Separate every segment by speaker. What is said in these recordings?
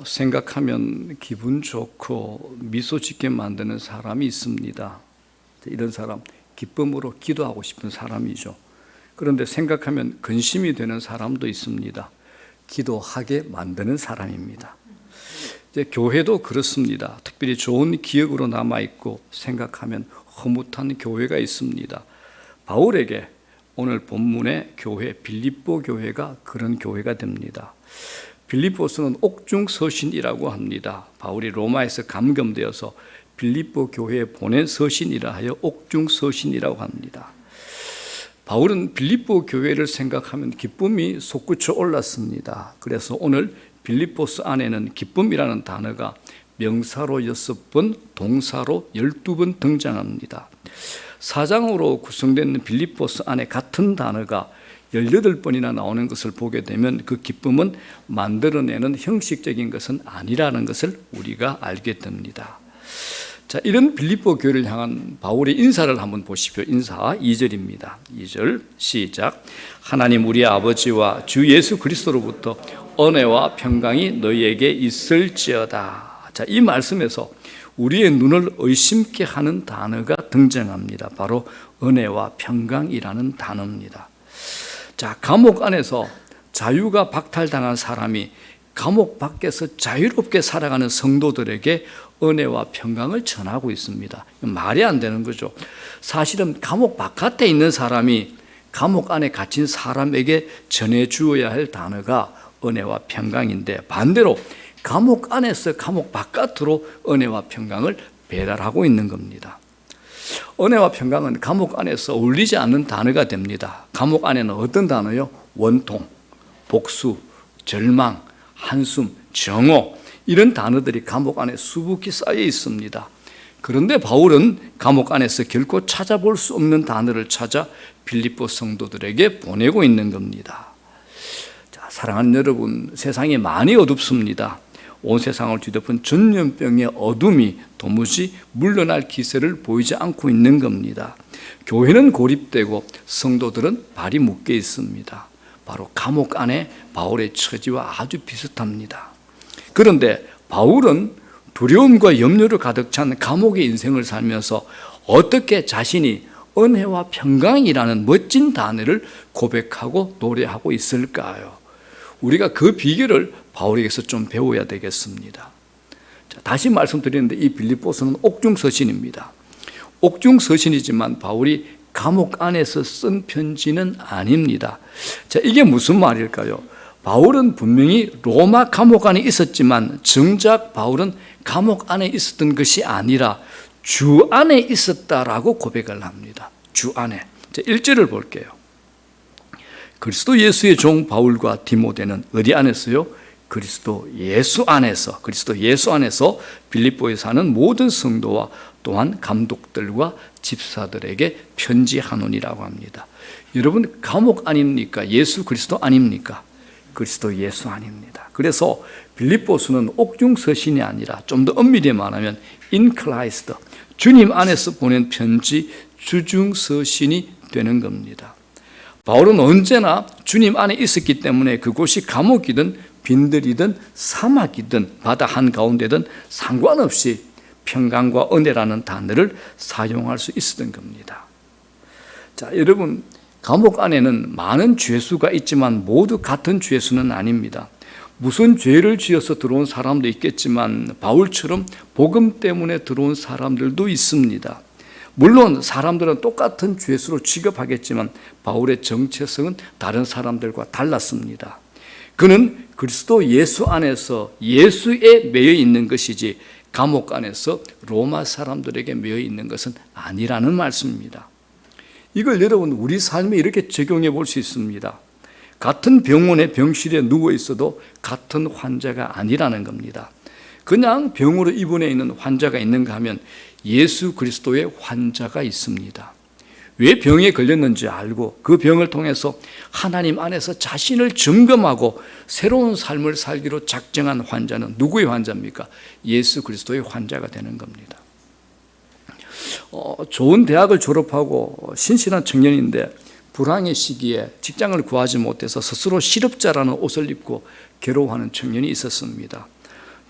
Speaker 1: 생각하면 기분 좋고 미소 짓게 만드는 사람이 있습니다. 이런 사람, 기쁨으로 기도하고 싶은 사람이죠. 그런데 생각하면 근심이 되는 사람도 있습니다. 기도하게 만드는 사람입니다. 이제 교회도 그렇습니다. 특별히 좋은 기억으로 남아있고 생각하면 흐뭇한 교회가 있습니다. 바울에게 오늘 본문의 교회, 빌립보 교회가 그런 교회가 됩니다. 빌립보서는 옥중서신이라고 합니다. 바울이 로마에서 감금되어서 빌립보 교회에 보낸 서신이라 하여 옥중서신이라고 합니다. 바울은 빌립보 교회를 생각하면 기쁨이 솟구쳐 올랐습니다. 그래서 오늘 빌립보서 안에는 기쁨이라는 단어가 명사로 6번, 동사로 12번 등장합니다. 사장으로 구성된 빌립보서 안에 같은 단어가 18번이나 나오는 것을 보게 되면 그 기쁨은 만들어내는 형식적인 것은 아니라는 것을 우리가 알게 됩니다. 자, 이런 빌립보 교회를 향한 바울의 인사를 한번 보십시오. 인사 2절입니다. 2절 시작. 하나님 우리 아버지와 주 예수 그리스도로부터 은혜와 평강이 너희에게 있을지어다. 자, 이 말씀에서 우리의 눈을 의심케 하는 단어가 등장합니다. 바로 은혜와 평강이라는 단어입니다. 자, 감옥 안에서 자유가 박탈당한 사람이 감옥 밖에서 자유롭게 살아가는 성도들에게 은혜와 평강을 전하고 있습니다. 말이 안 되는 거죠. 사실은 감옥 바깥에 있는 사람이 감옥 안에 갇힌 사람에게 전해주어야 할 단어가 은혜와 평강인데, 반대로 감옥 안에서 감옥 바깥으로 은혜와 평강을 배달하고 있는 겁니다. 은혜와 평강은 감옥 안에서 어울리지 않는 단어가 됩니다. 감옥 안에는 어떤 단어요? 원통, 복수, 절망, 한숨, 정오, 이런 단어들이 감옥 안에 수북히 쌓여 있습니다. 그런데 바울은 감옥 안에서 결코 찾아볼 수 없는 단어를 찾아 빌립보 성도들에게 보내고 있는 겁니다. 자, 사랑하는 여러분, 세상이 많이 어둡습니다. 온 세상을 뒤덮은 전염병의 어둠이 도무지 물러날 기세를 보이지 않고 있는 겁니다. 교회는 고립되고 성도들은 발이 묶여 있습니다. 바로 감옥 안에 바울의 처지와 아주 비슷합니다. 그런데 바울은 두려움과 염려로 가득 찬 감옥의 인생을 살면서 어떻게 자신이 은혜와 평강이라는 멋진 단어를 고백하고 노래하고 있을까요? 우리가 그 비결을 바울에게서 좀 배워야 되겠습니다. 자, 다시 말씀드리는데 이 빌립보서는 옥중서신입니다. 옥중서신이지만 바울이 감옥 안에서 쓴 편지는 아닙니다. 자, 이게 무슨 말일까요? 바울은 분명히 로마 감옥 안에 있었지만 정작 바울은 감옥 안에 있었던 것이 아니라 주 안에 있었다라고 고백을 합니다. 주 안에. 자, 1절을 볼게요. 그리스도 예수의 종 바울과 디모데는 어디 안에서요? 그리스도 예수 안에서 빌립보에 사는 모든 성도와 또한 감독들과 집사들에게 편지하노니라고 합니다. 여러분, 감옥 아닙니까? 예수 그리스도 아닙니까? 그리스도 예수 아닙니다. 그래서 빌립보서는 옥중서신이 아니라 좀 더 엄밀히 말하면 in Christ, 주님 안에서 보낸 편지, 주중서신이 되는 겁니다. 바울은 언제나 주님 안에 있었기 때문에 그곳이 감옥이든 빈들이든 사막이든 바다 한가운데든 상관없이 평강과 은혜라는 단어를 사용할 수 있었던 겁니다. 자, 여러분, 감옥 안에는 많은 죄수가 있지만 모두 같은 죄수는 아닙니다. 무슨 죄를 지어서 들어온 사람도 있겠지만 바울처럼 복음 때문에 들어온 사람들도 있습니다. 물론 사람들은 똑같은 죄수로 취급하겠지만 바울의 정체성은 다른 사람들과 달랐습니다. 그는 그리스도 예수 안에서 예수에 매여 있는 것이지 감옥 안에서 로마 사람들에게 매여 있는 것은 아니라는 말씀입니다. 이걸 여러분 우리 삶에 이렇게 적용해 볼 수 있습니다. 같은 병원의 병실에 누워 있어도 같은 환자가 아니라는 겁니다. 그냥 병으로 입원해 있는 환자가 있는가 하면 예수 그리스도의 환자가 있습니다. 왜 병에 걸렸는지 알고 그 병을 통해서 하나님 안에서 자신을 점검하고 새로운 삶을 살기로 작정한 환자는 누구의 환자입니까? 예수 그리스도의 환자가 되는 겁니다. 좋은 대학을 졸업하고 신실한 청년인데 불황의 시기에 직장을 구하지 못해서 스스로 실업자라는 옷을 입고 괴로워하는 청년이 있었습니다.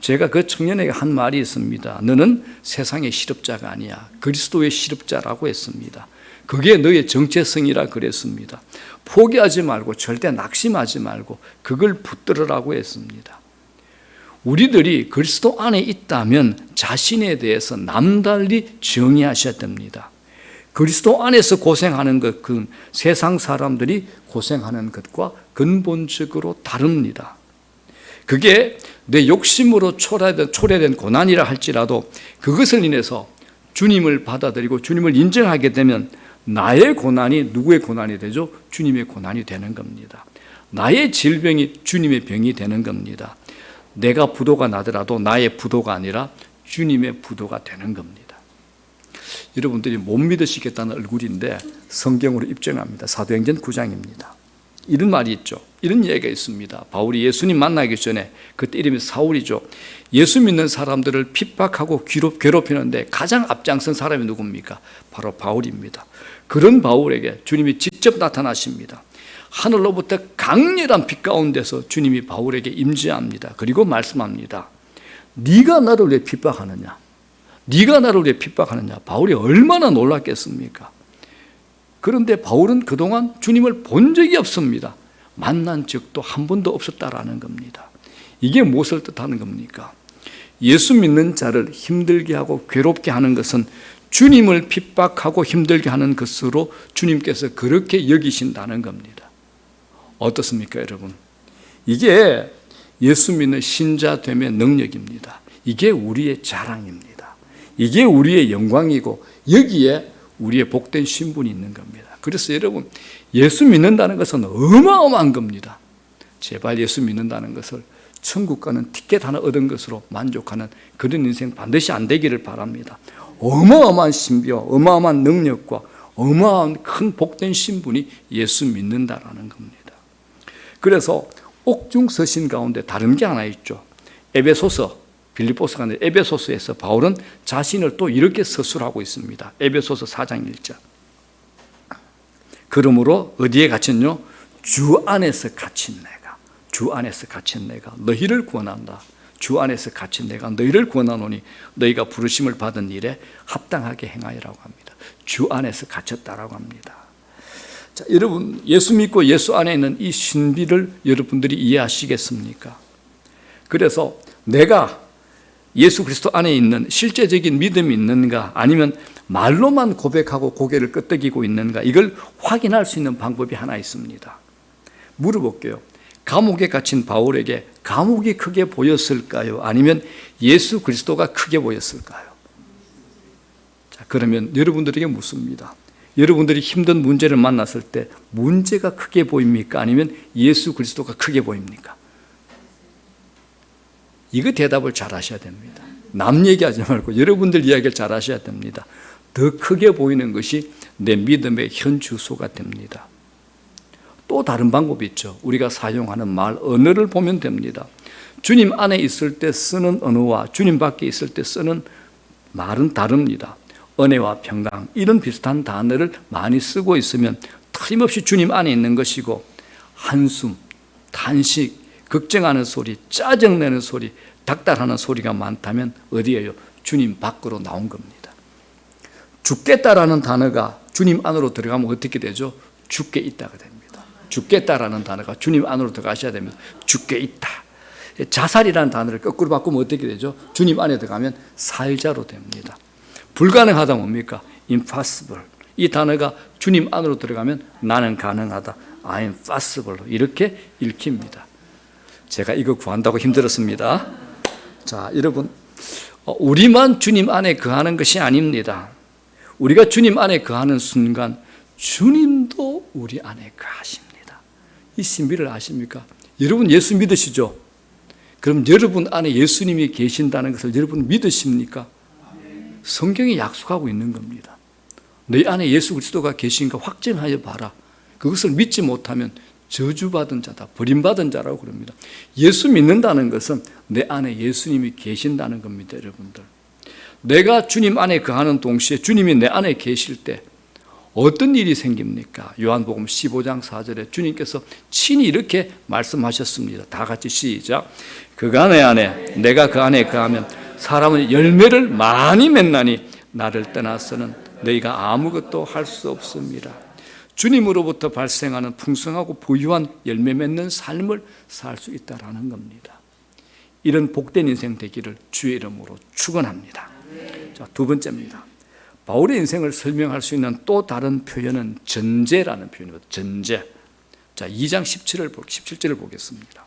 Speaker 1: 제가 그 청년에게 한 말이 있습니다. 너는 세상의 실업자가 아니야. 그리스도의 실업자라고 했습니다. 그게 너의 정체성이라 그랬습니다. 포기하지 말고 절대 낙심하지 말고 그걸 붙들으라고 했습니다. 우리들이 그리스도 안에 있다면 자신에 대해서 남달리 정의하셔야 됩니다. 그리스도 안에서 고생하는 것, 그 세상 사람들이 고생하는 것과 근본적으로 다릅니다. 그게 내 욕심으로 초래된 고난이라 할지라도 그것을 인해서 주님을 받아들이고 주님을 인정하게 되면 나의 고난이 누구의 고난이 되죠? 주님의 고난이 되는 겁니다. 나의 질병이 주님의 병이 되는 겁니다. 내가 부도가 나더라도 나의 부도가 아니라 주님의 부도가 되는 겁니다. 여러분들이 못 믿으시겠다는 얼굴인데 성경으로 입증합니다. 사도행전 9장입니다. 이런 말이 있죠. 이런 이야기가 있습니다. 바울이 예수님 만나기 전에, 그때 이름이 사울이죠. 예수 믿는 사람들을 핍박하고 괴롭히는데 가장 앞장선 사람이 누굽니까? 바로 바울입니다. 그런 바울에게 주님이 직접 나타나십니다. 하늘로부터 강렬한 빛 가운데서 주님이 바울에게 임재합니다. 그리고 말씀합니다. 네가 나를 왜 핍박하느냐? 네가 나를 왜 핍박하느냐? 바울이 얼마나 놀랐겠습니까? 그런데 바울은 그동안 주님을 본 적이 없습니다. 만난 적도 한 번도 없었다라는 겁니다. 이게 무엇을 뜻하는 겁니까? 예수 믿는 자를 힘들게 하고 괴롭게 하는 것은 주님을 핍박하고 힘들게 하는 것으로 주님께서 그렇게 여기신다는 겁니다. 어떻습니까, 여러분? 이게 예수 믿는 신자됨의 능력입니다. 이게 우리의 자랑입니다. 이게 우리의 영광이고 여기에 우리의 복된 신분이 있는 겁니다. 그래서 여러분, 예수 믿는다는 것은 어마어마한 겁니다. 제발 예수 믿는다는 것을 천국 가는 티켓 하나 얻은 것으로 만족하는 그런 인생 반드시 안 되기를 바랍니다. 어마어마한 신비와 어마어마한 능력과 어마어마한 큰 복된 신분이 예수 믿는다라는 겁니다. 그래서 옥중서신 가운데 다른 게 하나 있죠. 에베소서, 빌립보서가 아니라 에베소서에서 바울은 자신을 또 이렇게 서술하고 있습니다. 에베소서 4장 1절. 그러므로 어디에 갇혔뇨? 주 안에서 갇힌 내가, 주 안에서 갇힌 내가 너희를 구원한다. 주 안에서 갇힌 내가 너희를 구원하노니 너희가 부르심을 받은 일에 합당하게 행하여라고 합니다. 주 안에서 갇혔다라고 합니다. 자, 여러분, 예수 믿고 예수 안에 있는 이 신비를 여러분들이 이해하시겠습니까? 그래서 내가 예수 그리스도 안에 있는 실제적인 믿음이 있는가, 아니면 말로만 고백하고 고개를 끄덕이고 있는가, 이걸 확인할 수 있는 방법이 하나 있습니다. 물어볼게요. 감옥에 갇힌 바울에게 감옥이 크게 보였을까요? 아니면 예수 그리스도가 크게 보였을까요? 자, 그러면 여러분들에게 묻습니다. 여러분들이 힘든 문제를 만났을 때 문제가 크게 보입니까? 아니면 예수 그리스도가 크게 보입니까? 이거 대답을 잘 하셔야 됩니다. 남 얘기하지 말고 여러분들 이야기를 잘 하셔야 됩니다. 더 크게 보이는 것이 내 믿음의 현 주소가 됩니다. 또 다른 방법이 있죠. 우리가 사용하는 말, 언어를 보면 됩니다. 주님 안에 있을 때 쓰는 언어와 주님 밖에 있을 때 쓰는 말은 다릅니다. 은혜와 평강, 이런 비슷한 단어를 많이 쓰고 있으면 틀림없이 주님 안에 있는 것이고, 한숨, 탄식, 걱정하는 소리, 짜증내는 소리, 닥달하는 소리가 많다면 어디에요? 주님 밖으로 나온 겁니다. 죽겠다라는 단어가 주님 안으로 들어가면 어떻게 되죠? 죽게 있다가 됩니다. 죽겠다라는 단어가 주님 안으로 들어가셔야 됩니다. 죽게 있다. 자살이라는 단어를 거꾸로 바꾸면 어떻게 되죠? 주님 안에 들어가면 살자로 됩니다. 불가능하다 뭡니까? impossible. 이 단어가 주님 안으로 들어가면 나는 가능하다. I'm possible. 이렇게 읽힙니다. 제가 이거 구한다고 힘들었습니다. 자, 여러분, 우리만 주님 안에 거하는 것이 아닙니다. 우리가 주님 안에 거하는 순간 주님도 우리 안에 거하십니다. 이 신비를 아십니까? 여러분 예수 믿으시죠? 그럼 여러분 안에 예수님이 계신다는 것을 여러분 믿으십니까? 성경이 약속하고 있는 겁니다. 내 안에 예수 그리스도가 계신가 확증하여 봐라. 그것을 믿지 못하면 저주받은 자다, 버림받은 자라고 그럽니다. 예수 믿는다는 것은 내 안에 예수님이 계신다는 겁니다, 여러분들. 내가 주님 안에 거하는 동시에 주님이 내 안에 계실 때 어떤 일이 생깁니까? 요한복음 15장 4절에 주님께서 친히 이렇게 말씀하셨습니다. 다 같이 시작. 그가 내 안에 내가 그 안에 거하면 사람은 열매를 많이 맺나니 나를 떠나서는 너희가 아무것도 할 수 없습니다. 주님으로부터 발생하는 풍성하고 부유한 열매 맺는 삶을 살 수 있다라는 겁니다. 이런 복된 인생 되기를 주의 이름으로 축원합니다. 자, 두 번째입니다. 바울의 인생을 설명할 수 있는 또 다른 표현은 전제라는 표현입니다. 전제. 자, 2장 17절을 보겠습니다.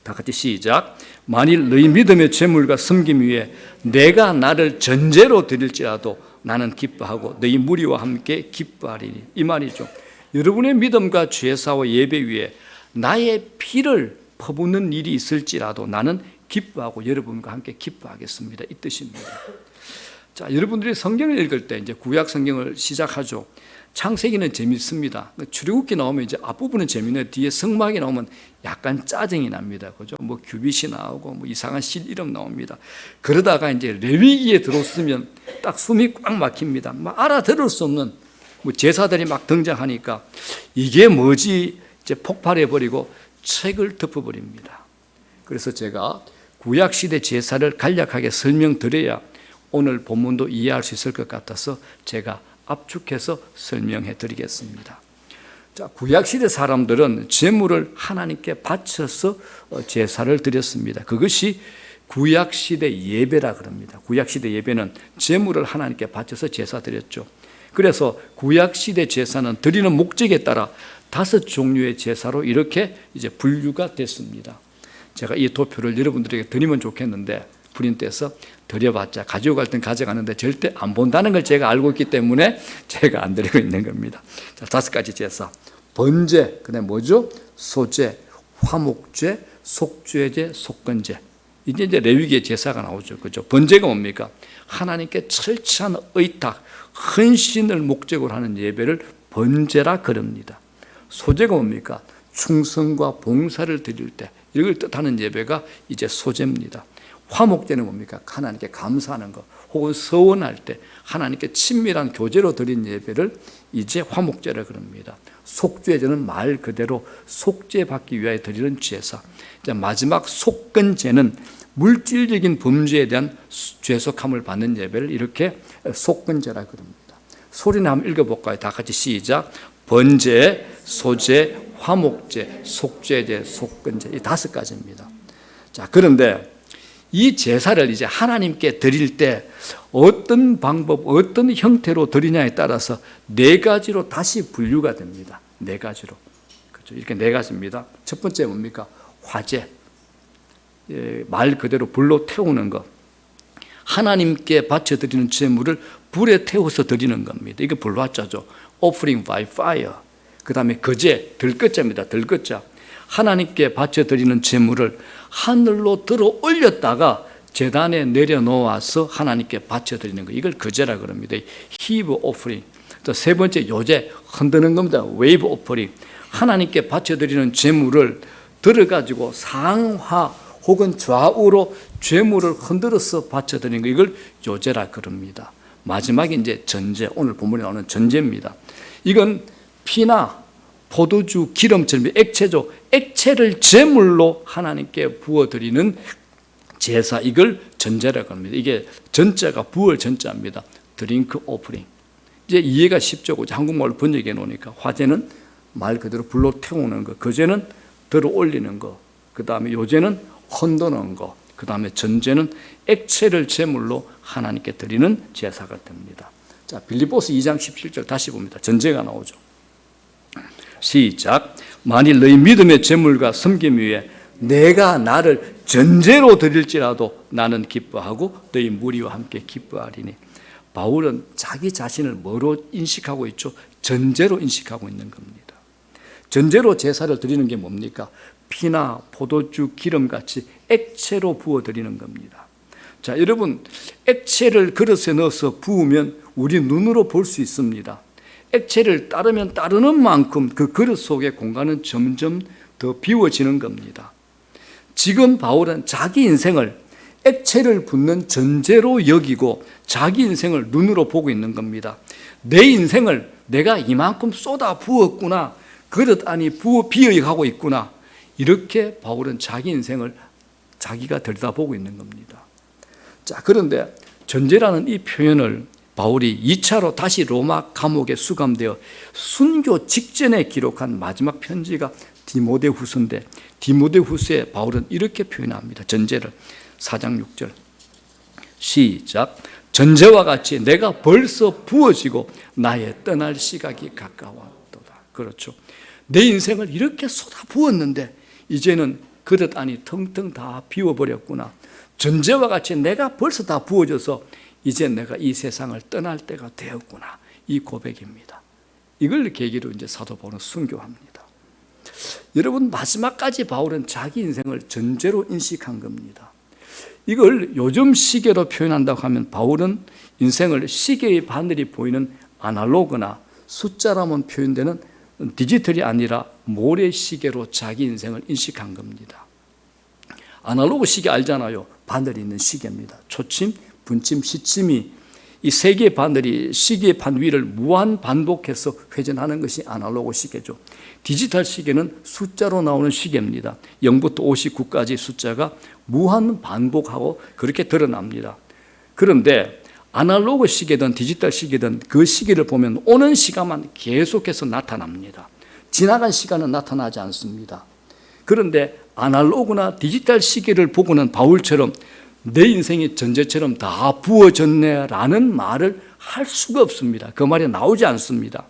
Speaker 1: 다 같이 시작. 만일 너희 믿음의 재물과 섬김 위에 내가 나를 전제로 드릴지라도 나는 기뻐하고 너희 무리와 함께 기뻐하리니. 이 말이죠. 여러분의 믿음과 죄사와 예배 위에 나의 피를 퍼붓는 일이 있을지라도 나는 기뻐하고 여러분과 함께 기뻐하겠습니다. 이 뜻입니다. 자, 여러분들이 성경을 읽을 때 이제 구약 성경을 시작하죠. 창세기는 재밌습니다. 출애굽기 나오면 이제 앞부분은 재밌는데 뒤에 성막이 나오면 약간 짜증이 납니다. 그죠? 뭐 규빗이 나오고 뭐 이상한 실 이름 나옵니다. 그러다가 이제 레위기에 들어서면 딱 숨이 꽉 막힙니다. 막 알아들을 수 없는 뭐 제사들이 막 등장하니까 이게 뭐지? 이제 폭발해 버리고 책을 덮어버립니다. 그래서 제가 구약 시대 제사를 간략하게 설명드려야 오늘 본문도 이해할 수 있을 것 같아서 제가 압축해서 설명해 드리겠습니다. 자, 구약시대 사람들은 제물을 하나님께 바쳐서 제사를 드렸습니다. 그것이 구약시대 예배라 그럽니다. 구약시대 예배는 제물을 하나님께 바쳐서 제사 드렸죠. 그래서 구약시대 제사는 드리는 목적에 따라 5종류의 제사로 이렇게 이제 분류가 됐습니다. 제가 이 도표를 여러분들에게 드리면 좋겠는데 프린트해서 드려봤자 가지고 갈 땐 가져가는데 절대 안 본다는 걸 제가 알고 있기 때문에 제가 안 드리고 있는 겁니다. 자, 5가지 제사. 번제, 그다음에 뭐죠? 소제, 화목제, 속죄제, 속건제. 이제 레위기의 제사가 나오죠. 그죠? 번제가 뭡니까? 하나님께 철저한 의탁, 헌신을 목적으로 하는 예배를 번제라 그럽니다. 소제가 뭡니까? 충성과 봉사를 드릴 때 이걸 뜻하는 예배가 이제 소제입니다. 화목제는 뭡니까? 하나님께 감사하는 것 혹은 서원할 때 하나님께 친밀한 교제로 드린 예배를 이제 화목제라 그럽니다. 속죄제는 말 그대로 속죄받기 위하여 드리는 제사. 이제 마지막 속건제는 물질적인 범죄에 대한 죄속함을 받는 예배를 이렇게 속건제라 그럽니다. 소리나 한번 읽어볼까요? 다 같이 시작. 번제, 소제, 화목제, 속죄제, 속건제 이 5가지입니다. 자, 그런데 이 제사를 이제 하나님께 드릴 때 어떤 방법, 어떤 형태로 드리냐에 따라서 4가지로 다시 분류가 됩니다. 4가지로. 그렇죠? 이렇게 4가지입니다. 첫 번째 뭡니까? 화제. 말 그대로 불로 태우는 것. 하나님께 바쳐드리는 제물을 불에 태워서 드리는 겁니다. 이게 불화자죠. Offering by fire. 그 다음에 거제, 들것자입니다. 들것자. 하나님께 바쳐드리는 제물을 하늘로 들어 올렸다가 제단에 내려놓아서 하나님께 바쳐드리는 거. 이걸 거제라 그럽니다. Heave offering. 또 세 번째 요제, 흔드는 겁니다. Wave offering. 하나님께 바쳐드리는 제물을 들어가지고 상하 혹은 좌우로 제물을 흔들어서 바쳐드리는 거. 이걸 요제라 그럽니다. 마지막에 이제 전제, 오늘 본문에 나오는 전제입니다. 이건 피나 포도주, 기름처럼 액체죠. 액체를 제물로 하나님께 부어드리는 제사, 이걸 전제라고 합니다. 이게 전자가 부을 전자입니다. 드링크 오프링. 이제 이해가 쉽죠. 한국말로 번역해 놓으니까 화제는 말 그대로 불로 태우는 거, 거제는 들어 올리는 거, 그 다음에 요제는 흔드는 거, 그 다음에 전제는 액체를 제물로 하나님께 드리는 제사가 됩니다. 자, 빌립보서 2장 17절 다시 봅니다. 전제가 나오죠. 시작. 만일 너희 믿음의 제물과 섬김 위에 내가 나를 전제로 드릴지라도 나는 기뻐하고 너희 무리와 함께 기뻐하리니. 바울은 자기 자신을 뭐로 인식하고 있죠? 전제로 인식하고 있는 겁니다. 전제로 제사를 드리는 게 뭡니까? 피나 포도주, 기름같이 액체로 부어드리는 겁니다. 자, 여러분, 액체를 그릇에 넣어서 부으면 우리 눈으로 볼 수 있습니다. 액체를 따르면 따르는 만큼 그 그릇 속의 공간은 점점 더 비워지는 겁니다. 지금 바울은 자기 인생을 액체를 붓는 전제로 여기고 자기 인생을 눈으로 보고 있는 겁니다. 내 인생을 내가 이만큼 쏟아 부었구나, 그릇 안이 비어가고 있구나, 이렇게 바울은 자기 인생을 자기가 들여다보고 있는 겁니다. 자, 그런데 전제라는 이 표현을 바울이 2차로 다시 로마 감옥에 수감되어 순교 직전에 기록한 마지막 편지가 디모데후서인데, 디모데후서에 바울은 이렇게 표현합니다. 전제를 4장 6절 시작. 전제와 같이 내가 벌써 부어지고 나의 떠날 시각이 가까웠도다. 그렇죠. 내 인생을 이렇게 쏟아 부었는데 이제는 그릇 안이 텅텅 다 비워버렸구나. 전제와 같이 내가 벌써 다 부어져서 이제 내가 이 세상을 떠날 때가 되었구나. 이 고백입니다. 이걸 계기로 이제 사도 바울은 순교합니다. 여러분, 마지막까지 바울은 자기 인생을 전제로 인식한 겁니다. 이걸 요즘 시계로 표현한다고 하면 바울은 인생을 시계의 바늘이 보이는 아날로그나 숫자라면 표현되는 디지털이 아니라 모래시계로 자기 인생을 인식한 겁니다. 아날로그 시계 알잖아요. 바늘이 있는 시계입니다. 초침, 분침, 시침이 이 세 개의 바늘이 시계의 판 위를 무한 반복해서 회전하는 것이 아날로그 시계죠. 디지털 시계는 숫자로 나오는 시계입니다. 0부터 59까지 숫자가 무한 반복하고 그렇게 드러납니다. 그런데 아날로그 시계든 디지털 시계든 그 시계를 보면 오는 시간만 계속해서 나타납니다. 지나간 시간은 나타나지 않습니다. 그런데 아날로그나 디지털 시계를 보고는 바울처럼 내 인생이 전제처럼 다 부어졌네라는 말을 할 수가 없습니다. 그 말이 나오지 않습니다.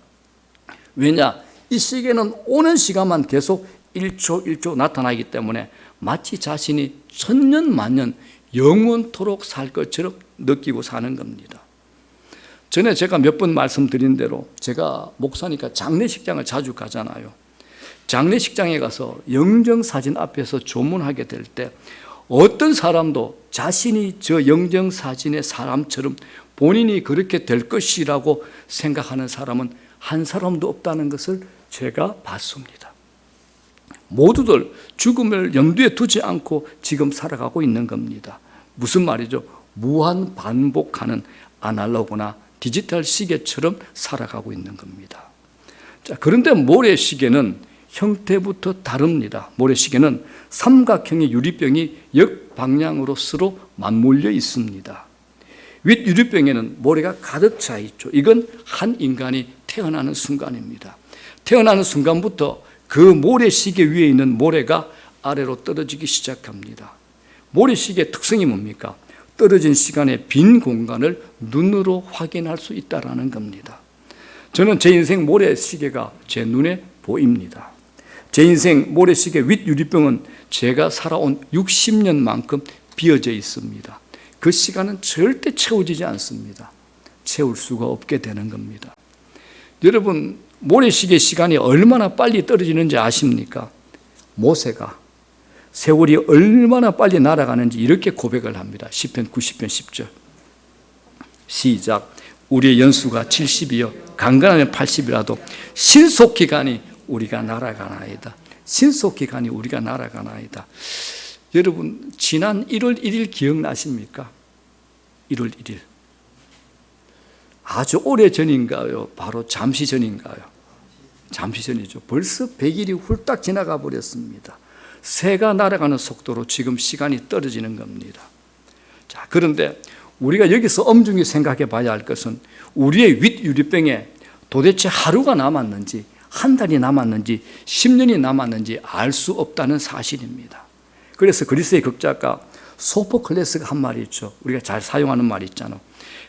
Speaker 1: 왜냐? 이 시계는 오는 시간만 계속 1초 1초 나타나기 때문에 마치 자신이 천년 만년 영원토록 살 것처럼 느끼고 사는 겁니다. 전에 제가 몇 번 말씀드린 대로 제가 목사니까 장례식장을 자주 가잖아요. 장례식장에 가서 영정사진 앞에서 조문하게 될 때 어떤 사람도 자신이 저 영정사진의 사람처럼 본인이 그렇게 될 것이라고 생각하는 사람은 한 사람도 없다는 것을 제가 봤습니다. 모두들 죽음을 염두에 두지 않고 지금 살아가고 있는 겁니다. 무슨 말이죠? 무한 반복하는 아날로그나 디지털 시계처럼 살아가고 있는 겁니다. 자, 그런데 모래시계는 형태부터 다릅니다. 모래시계는 삼각형의 유리병이 역방향으로 서로 맞물려 있습니다. 윗 유리병에는 모래가 가득 차 있죠. 이건 한 인간이 태어나는 순간입니다. 태어나는 순간부터 그 모래시계 위에 있는 모래가 아래로 떨어지기 시작합니다. 모래시계의 특성이 뭡니까? 떨어진 시간의 빈 공간을 눈으로 확인할 수 있다는 겁니다. 저는 제 인생 모래시계가 제 눈에 보입니다. 제 인생 모래시계 윗 유리병은 제가 살아온 60년만큼 비어져 있습니다. 그 시간은 절대 채워지지 않습니다. 채울 수가 없게 되는 겁니다. 여러분, 모래시계 시간이 얼마나 빨리 떨어지는지 아십니까? 모세가 세월이 얼마나 빨리 날아가는지 이렇게 고백을 합니다. 시편 90편 10절 시작. 우리의 연수가 70이요 강건하면 80이라도 신속히 가니 우리가 날아가나이다. 신속히 가니 우리가 날아가나이다. 여러분, 지난 1월 1일 기억나십니까? 1월 1일. 아주 오래 전인가요? 바로 잠시 전인가요? 잠시 전이죠. 벌써 100일이 훌딱 지나가 버렸습니다. 새가 날아가는 속도로 지금 시간이 떨어지는 겁니다. 자, 그런데 우리가 여기서 엄중히 생각해 봐야 할 것은 우리의 윗 유리병에 도대체 하루가 남았는지 한 달이 남았는지 10년이 남았는지 알 수 없다는 사실입니다. 그래서 그리스의 극작가 소포클레스가 한 말이 있죠. 우리가 잘 사용하는 말이 있잖아요.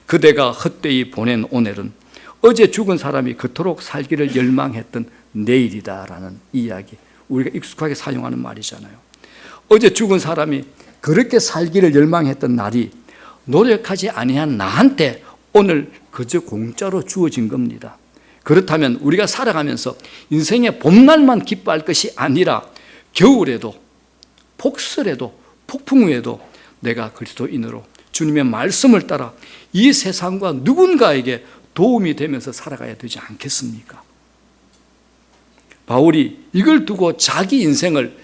Speaker 1: 그대가 헛되이 보낸 오늘은 어제 죽은 사람이 그토록 살기를 열망했던 내일이다라는 이야기, 우리가 익숙하게 사용하는 말이잖아요. 어제 죽은 사람이 그렇게 살기를 열망했던 날이 노력하지 아니한 나한테 오늘 그저 공짜로 주어진 겁니다. 그렇다면 우리가 살아가면서 인생의 봄날만 기뻐할 것이 아니라 겨울에도 폭설에도 폭풍 후에도 내가 그리스도인으로 주님의 말씀을 따라 이 세상과 누군가에게 도움이 되면서 살아가야 되지 않겠습니까? 바울이 이걸 두고 자기 인생을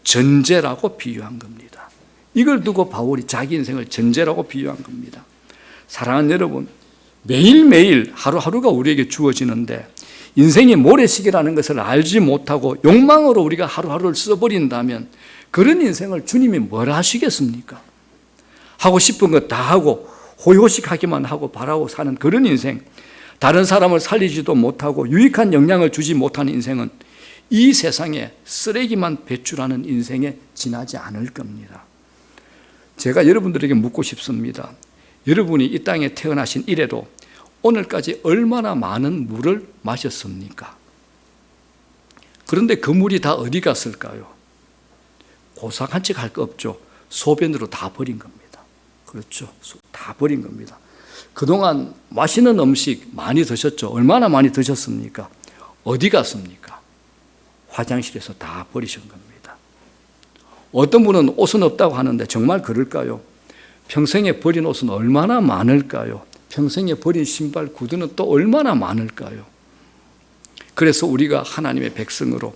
Speaker 1: 전제라고 비유한 겁니다. 이걸 두고 바울이 자기 인생을 전제라고 비유한 겁니다. 사랑하는 여러분, 매일매일 하루하루가 우리에게 주어지는데 인생이 모래시계라는 것을 알지 못하고 욕망으로 우리가 하루하루를 써버린다면 그런 인생을 주님이 뭐라 하시겠습니까? 하고 싶은 것 다 하고 호요식하기만 하고 바라고 사는 그런 인생, 다른 사람을 살리지도 못하고 유익한 영향을 주지 못하는 인생은 이 세상에 쓰레기만 배출하는 인생에 지나지 않을 겁니다. 제가 여러분들에게 묻고 싶습니다. 여러분이 이 땅에 태어나신 이래로 오늘까지 얼마나 많은 물을 마셨습니까? 그런데 그 물이 다 어디 갔을까요? 고상한 척 할 거 없죠. 소변으로 다 버린 겁니다. 그렇죠. 다 버린 겁니다. 그동안 맛있는 음식 많이 드셨죠? 얼마나 많이 드셨습니까? 어디 갔습니까? 화장실에서 다 버리신 겁니다. 어떤 분은 옷은 없다고 하는데 정말 그럴까요? 평생에 버린 옷은 얼마나 많을까요? 평생에 버린 신발, 구두는 또 얼마나 많을까요? 그래서 우리가 하나님의 백성으로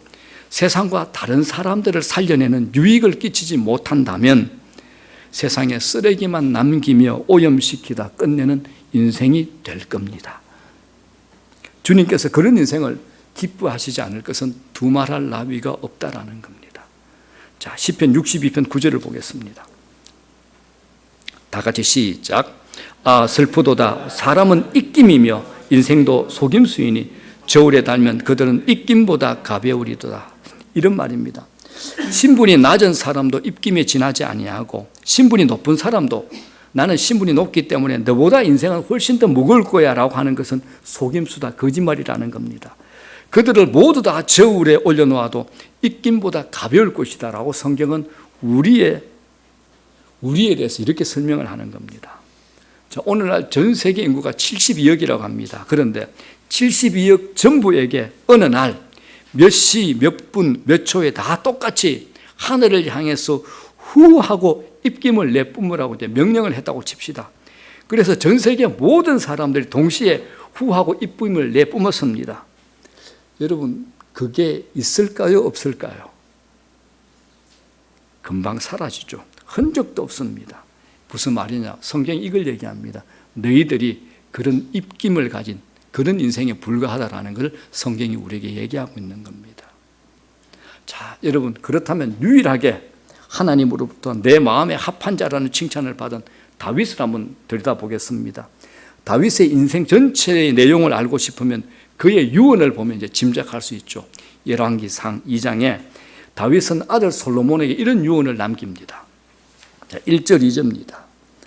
Speaker 1: 세상과 다른 사람들을 살려내는 유익을 끼치지 못한다면 세상에 쓰레기만 남기며 오염시키다 끝내는 인생이 될 겁니다. 주님께서 그런 인생을 기뻐하시지 않을 것은 두말할 나위가 없다라는 겁니다. 자, 시편 62편 9절을 보겠습니다. 다 같이 시작. 아, 슬프도다. 사람은 입김이며 인생도 속임수이니 저울에 달면 그들은 입김보다 가벼우리도다. 이런 말입니다. 신분이 낮은 사람도 입김에 지나지 아니하고 신분이 높은 사람도 나는 신분이 높기 때문에 너보다 인생은 훨씬 더 무거울 거야 라고 하는 것은 속임수다, 거짓말이라는 겁니다. 그들을 모두 다 저울에 올려놓아도 입김보다 가벼울 것이다 라고 성경은 우리에 대해서 이렇게 설명을 하는 겁니다. 자, 오늘날 전 세계 인구가 72억이라고 합니다. 그런데 72억 전부에게 어느 날 몇 시, 몇 분, 몇 초에 다 똑같이 하늘을 향해서 후 하고 입김을 내뿜으라고 이제 명령을 했다고 칩시다. 그래서 전 세계 모든 사람들이 동시에 후 하고 입김을 내뿜었습니다. 여러분, 그게 있을까요? 없을까요? 금방 사라지죠. 흔적도 없습니다. 무슨 말이냐? 성경이 이걸 얘기합니다. 너희들이 그런 입김을 가진 그런 인생에 불과하다라는 것을 성경이 우리에게 얘기하고 있는 겁니다. 자, 여러분, 그렇다면 유일하게 하나님으로부터 내 마음에 합한 자라는 칭찬을 받은 다윗을 한번 들여다보겠습니다. 다윗의 인생 전체의 내용을 알고 싶으면 그의 유언을 보면 이제 짐작할 수 있죠. 열왕기상 2장에 다윗은 아들 솔로몬에게 이런 유언을 남깁니다. 자, 1절 2절입니다.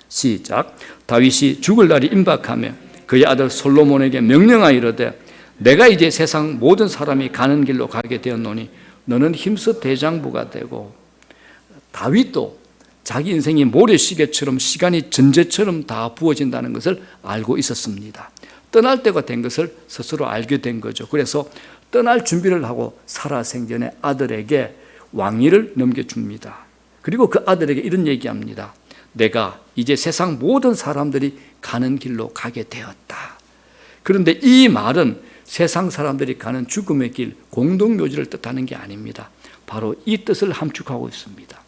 Speaker 1: 시작. 다윗이 죽을 날이 임박하며 그의 아들 솔로몬에게 명령하여 이르되 내가 이제 세상 모든 사람이 가는 길로 가게 되었노니 너는 힘써 대장부가 되고. 다윗도 자기 인생이 모래시계처럼 시간이 전제처럼 다 부어진다는 것을 알고 있었습니다. 떠날 때가 된 것을 스스로 알게 된 거죠. 그래서 떠날 준비를 하고 살아생전에 아들에게 왕위를 넘겨줍니다. 그리고 그 아들에게 이런 얘기합니다. 내가 이제 세상 모든 사람들이 가는 길로 가게 되었다. 그런데 이 말은 세상 사람들이 가는 죽음의 길, 공동묘지를 뜻하는 게 아닙니다. 바로 이 뜻을 함축하고 있습니다.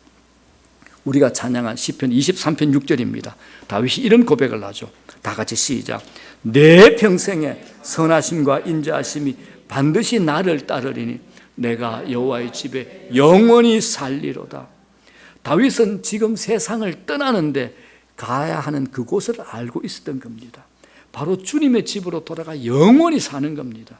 Speaker 1: 우리가 찬양한 시편 23편 6절입니다. 다윗이 이런 고백을 하죠. 다 같이 시작. 내 평생에 선하심과 인자하심이 반드시 나를 따르리니 내가 여호와의 집에 영원히 살리로다. 다윗은 지금 세상을 떠나는데 가야 하는 그곳을 알고 있었던 겁니다. 바로 주님의 집으로 돌아가 영원히 사는 겁니다.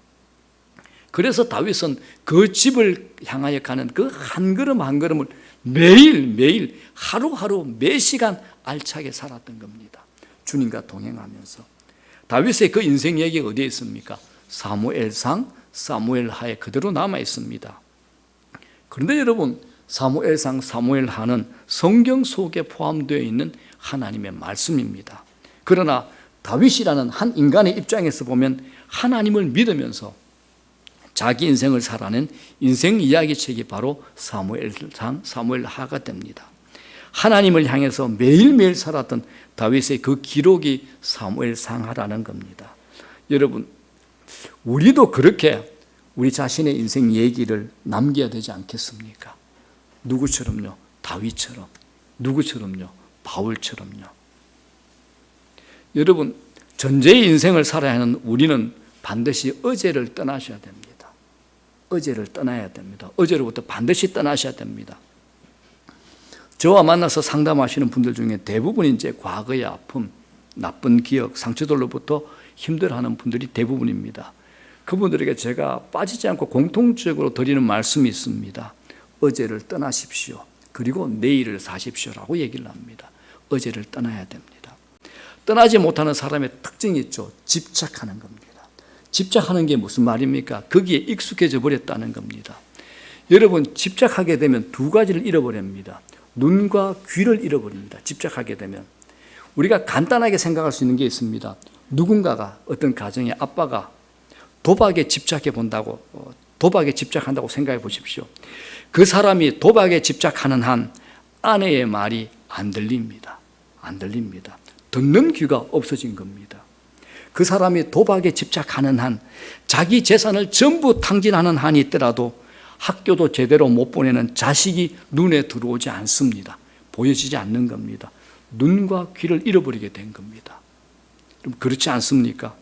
Speaker 1: 그래서 다윗은 그 집을 향하여 가는 그 한 걸음 한 걸음을 매일매일 하루하루 매 시간 알차게 살았던 겁니다. 주님과 동행하면서. 다윗의 그 인생 얘기가 어디에 있습니까? 사무엘상, 사무엘하에 그대로 남아 있습니다. 그런데 여러분, 사무엘상, 사무엘하는 성경 속에 포함되어 있는 하나님의 말씀입니다. 그러나 다윗이라는 한 인간의 입장에서 보면 하나님을 믿으면서 자기 인생을 살아낸 인생 이야기책이 바로 사무엘상, 사무엘하가 됩니다. 하나님을 향해서 매일매일 살았던 다윗의 그 기록이 사무엘상하라는 겁니다. 여러분, 우리도 그렇게 우리 자신의 인생 얘기를 남겨야 되지 않겠습니까? 누구처럼요? 다윗처럼. 누구처럼요? 바울처럼요. 여러분, 전제의 인생을 살아야 하는 우리는 반드시 어제를 떠나셔야 됩니다. 어제를 떠나야 됩니다. 어제로부터 반드시 떠나셔야 됩니다. 저와 만나서 상담하시는 분들 중에 대부분 이제 과거의 아픔, 나쁜 기억, 상처들로부터 힘들어하는 분들이 대부분입니다. 그분들에게 제가 빠지지 않고 공통적으로 드리는 말씀이 있습니다. 어제를 떠나십시오. 그리고 내일을 사십시오라고 얘기를 합니다. 어제를 떠나야 됩니다. 떠나지 못하는 사람의 특징이 있죠. 집착하는 겁니다. 집착하는 게 무슨 말입니까? 거기에 익숙해져 버렸다는 겁니다. 여러분, 집착하게 되면 두 가지를 잃어버립니다. 눈과 귀를 잃어버립니다. 집착하게 되면. 우리가 간단하게 생각할 수 있는 게 있습니다. 누군가가 어떤 가정의 아빠가 도박에 집착해 본다고, 도박에 집착한다고 생각해 보십시오. 그 사람이 도박에 집착하는 한 아내의 말이 안 들립니다. 안 들립니다. 듣는 귀가 없어진 겁니다. 그 사람이 도박에 집착하는 한, 자기 재산을 전부 탕진하는 한이 있더라도 학교도 제대로 못 보내는 자식이 눈에 들어오지 않습니다. 보여지지 않는 겁니다. 눈과 귀를 잃어버리게 된 겁니다. 그럼 그렇지 않습니까?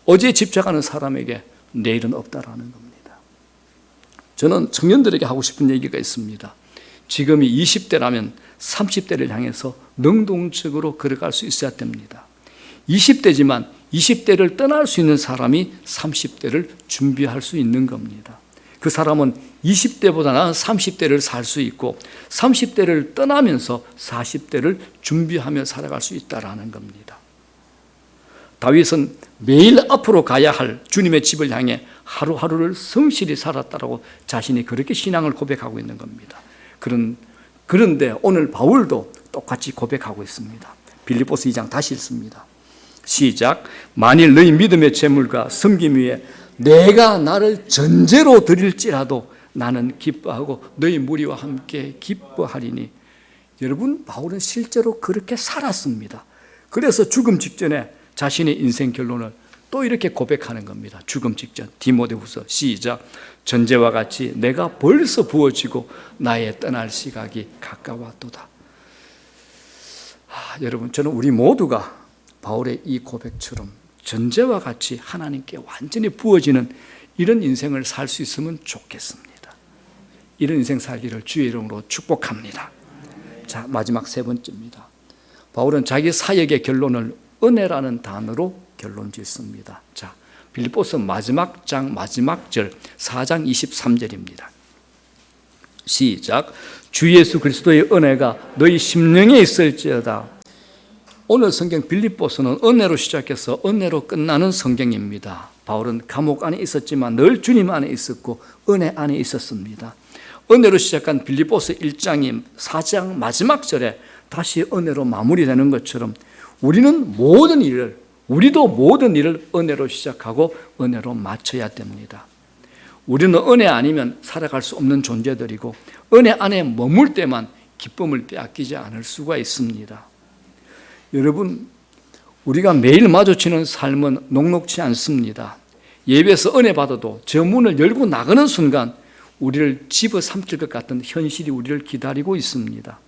Speaker 1: 어제 집착하는 사람에게 내일은 없다라는 겁니다. 저는 청년들에게 하고 싶은 얘기가 있습니다. 지금이 20대라면 30대를 향해서 능동적으로 걸어갈 수 있어야 됩니다. 20대지만 20대를 떠날 수 있는 사람이 30대를 준비할 수 있는 겁니다. 그 사람은 20대보다 나은 30대를 살 수 있고 30대를 떠나면서 40대를 준비하며 살아갈 수 있다는 겁니다. 다윗은 매일 앞으로 가야 할 주님의 집을 향해 하루하루를 성실히 살았다라고 자신이 그렇게 신앙을 고백하고 있는 겁니다. 그런데 오늘 바울도 똑같이 고백하고 있습니다. 빌립보서 2장 다시 읽습니다. 시작. 만일 너희 믿음의 재물과 섬김 위에 내가 나를 전제로 드릴지라도 나는 기뻐하고 너희 무리와 함께 기뻐하리니. 여러분, 바울은 실제로 그렇게 살았습니다. 그래서 죽음 직전에 자신의 인생 결론을 또 이렇게 고백하는 겁니다. 죽음 직전. 디모데후서 시작. 전제와 같이 내가 벌써 부어지고 나의 떠날 시각이 가까웠도다. 여러분, 저는 우리 모두가 바울의 이 고백처럼 전제와 같이 하나님께 완전히 부어지는 이런 인생을 살 수 있으면 좋겠습니다. 이런 인생 살기를 주의 이름으로 축복합니다. 자, 마지막 세 번째입니다. 바울은 자기 사역의 결론을 은혜라는 단어로 결론 짓습니다. 자, 빌립보서 마지막 장 마지막 절 4장 23절입니다. 시작. 주 예수 그리스도의 은혜가 너희 심령에 있을지어다. 오늘 성경 빌립보서는 은혜로 시작해서 은혜로 끝나는 성경입니다. 바울은 감옥 안에 있었지만 늘 주님 안에 있었고 은혜 안에 있었습니다. 은혜로 시작한 빌립보서 1장이 4장 마지막 절에 다시 은혜로 마무리되는 것처럼 우리도 모든 일을 은혜로 시작하고 은혜로 마쳐야 됩니다. 우리는 은혜 아니면 살아갈 수 없는 존재들이고 은혜 안에 머물 때만 기쁨을 빼앗기지 않을 수가 있습니다. 여러분, 우리가 매일 마주치는 삶은 녹록지 않습니다. 예배에서 은혜 받아도 저 문을 열고 나가는 순간 우리를 집어삼킬 것 같은 현실이 우리를 기다리고 있습니다.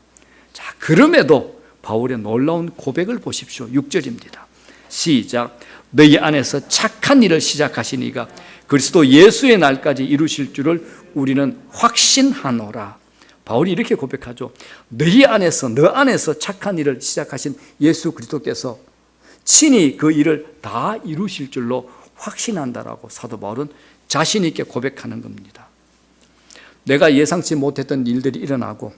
Speaker 1: 자, 그럼에도 바울의 놀라운 고백을 보십시오. 6절입니다. 시작. 너희 안에서 착한 일을 시작하시니가 그리스도 예수의 날까지 이루실 줄을 우리는 확신하노라. 바울이 이렇게 고백하죠. 너 안에서 착한 일을 시작하신 예수 그리스도께서 친히 그 일을 다 이루실 줄로 확신한다라고 사도 바울은 자신 있게 고백하는 겁니다. 내가 예상치 못했던 일들이 일어나고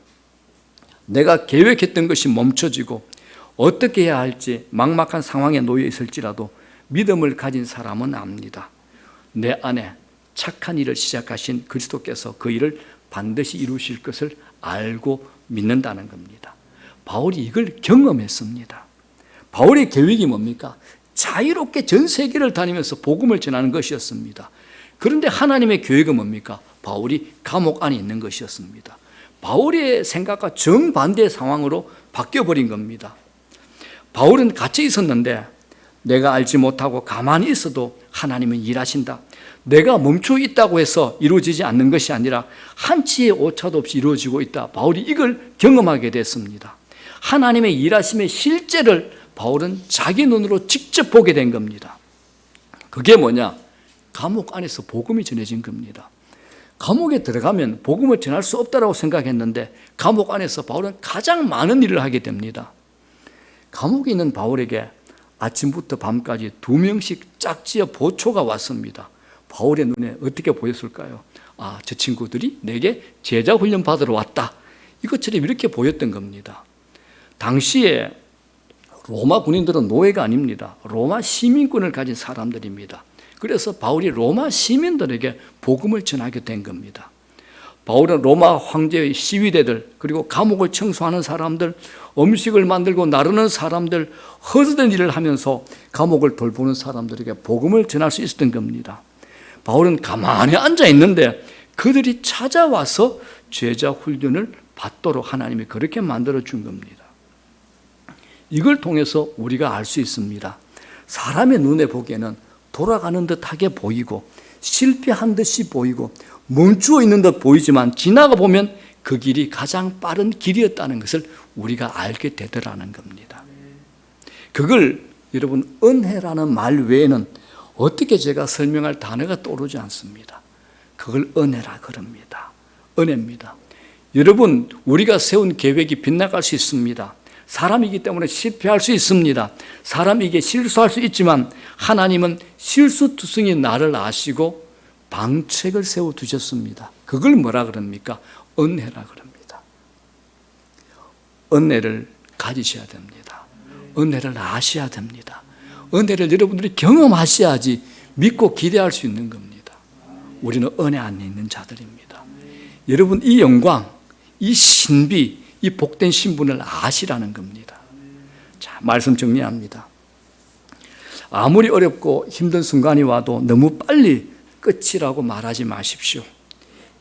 Speaker 1: 내가 계획했던 것이 멈춰지고 어떻게 해야 할지 막막한 상황에 놓여 있을지라도 믿음을 가진 사람은 압니다. 내 안에 착한 일을 시작하신 그리스도께서 그 일을 반드시 이루실 것을 알고 믿는다는 겁니다. 바울이 이걸 경험했습니다. 바울의 계획이 뭡니까? 자유롭게 전 세계를 다니면서 복음을 전하는 것이었습니다. 그런데 하나님의 계획은 뭡니까? 바울이 감옥 안에 있는 것이었습니다. 바울의 생각과 정반대의 상황으로 바뀌어버린 겁니다. 바울은 갇혀 있었는데 내가 알지 못하고 가만히 있어도 하나님은 일하신다. 내가 멈춰 있다고 해서 이루어지지 않는 것이 아니라 한치의 오차도 없이 이루어지고 있다. 바울이 이걸 경험하게 됐습니다. 하나님의 일하심의 실제를 바울은 자기 눈으로 직접 보게 된 겁니다. 그게 뭐냐? 감옥 안에서 복음이 전해진 겁니다. 감옥에 들어가면 복음을 전할 수 없다고 생각했는데 감옥 안에서 바울은 가장 많은 일을 하게 됩니다. 감옥에 있는 바울에게 아침부터 밤까지 2명씩 짝지어 보초가 왔습니다. 바울의 눈에 어떻게 보였을까요? 아, 저 친구들이 내게 제자 훈련 받으러 왔다. 이것처럼 이렇게 보였던 겁니다. 당시에 로마 군인들은 노예가 아닙니다. 로마 시민권을 가진 사람들입니다. 그래서 바울이 로마 시민들에게 복음을 전하게 된 겁니다. 바울은 로마 황제의 시위대들, 그리고 감옥을 청소하는 사람들, 음식을 만들고 나르는 사람들, 허드렛 일을 하면서 감옥을 돌보는 사람들에게 복음을 전할 수 있었던 겁니다. 바울은 가만히 앉아 있는데 그들이 찾아와서 제자 훈련을 받도록 하나님이 그렇게 만들어 준 겁니다. 이걸 통해서 우리가 알 수 있습니다. 사람의 눈에 보기에는 돌아가는 듯하게 보이고 실패한 듯이 보이고 멈추어 있는 듯 보이지만 지나가 보면 그 길이 가장 빠른 길이었다는 것을 우리가 알게 되더라는 겁니다. 그걸 여러분 은혜라는 말 외에는 어떻게 제가 설명할 단어가 떠오르지 않습니다. 그걸 은혜라 그럽니다. 은혜입니다. 여러분, 우리가 세운 계획이 빗나갈 수 있습니다. 사람이기 때문에 실패할 수 있습니다. 사람에게 실수할 수 있지만 하나님은 실수투성이 나를 아시고 방책을 세워두셨습니다. 그걸 뭐라 그럽니까? 은혜라 그럽니다. 은혜를 가지셔야 됩니다. 은혜를 아셔야 됩니다. 은혜를 여러분들이 경험하셔야지 믿고 기대할 수 있는 겁니다. 우리는 은혜 안에 있는 자들입니다. 여러분, 이 영광, 이 신비, 이 복된 신분을 아시라는 겁니다. 자, 말씀 정리합니다. 아무리 어렵고 힘든 순간이 와도 너무 빨리 끝이라고 말하지 마십시오.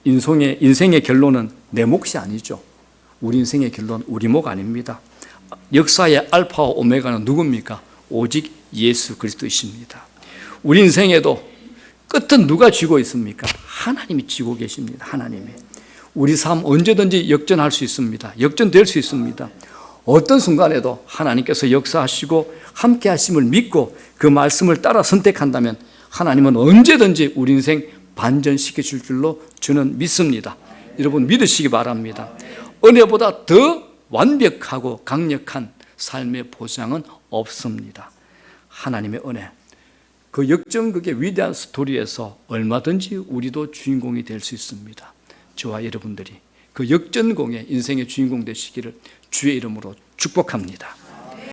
Speaker 1: 인생의 결론은 내 몫이 아니죠. 우리 인생의 결론 우리 몫 아닙니다. 역사의 알파와 오메가는 누굽니까? 오직 예수 그리스도이십니다. 우리 인생에도 끝은 누가 쥐고 있습니까? 하나님이 쥐고 계십니다. 하나님이. 우리 삶 언제든지 역전할 수 있습니다. 역전될 수 있습니다. 어떤 순간에도 하나님께서 역사하시고 함께 하심을 믿고 그 말씀을 따라 선택한다면 하나님은 언제든지 우리 인생 반전시켜 줄 줄로 저는 믿습니다. 여러분 믿으시기 바랍니다. 은혜보다 더 완벽하고 강력한 삶의 보장은 없습니다. 하나님의 은혜, 그 역전극의 위대한 스토리에서 얼마든지 우리도 주인공이 될 수 있습니다. 저와 여러분들이 그 역전공의 인생의 주인공 되시기를 주의 이름으로 축복합니다.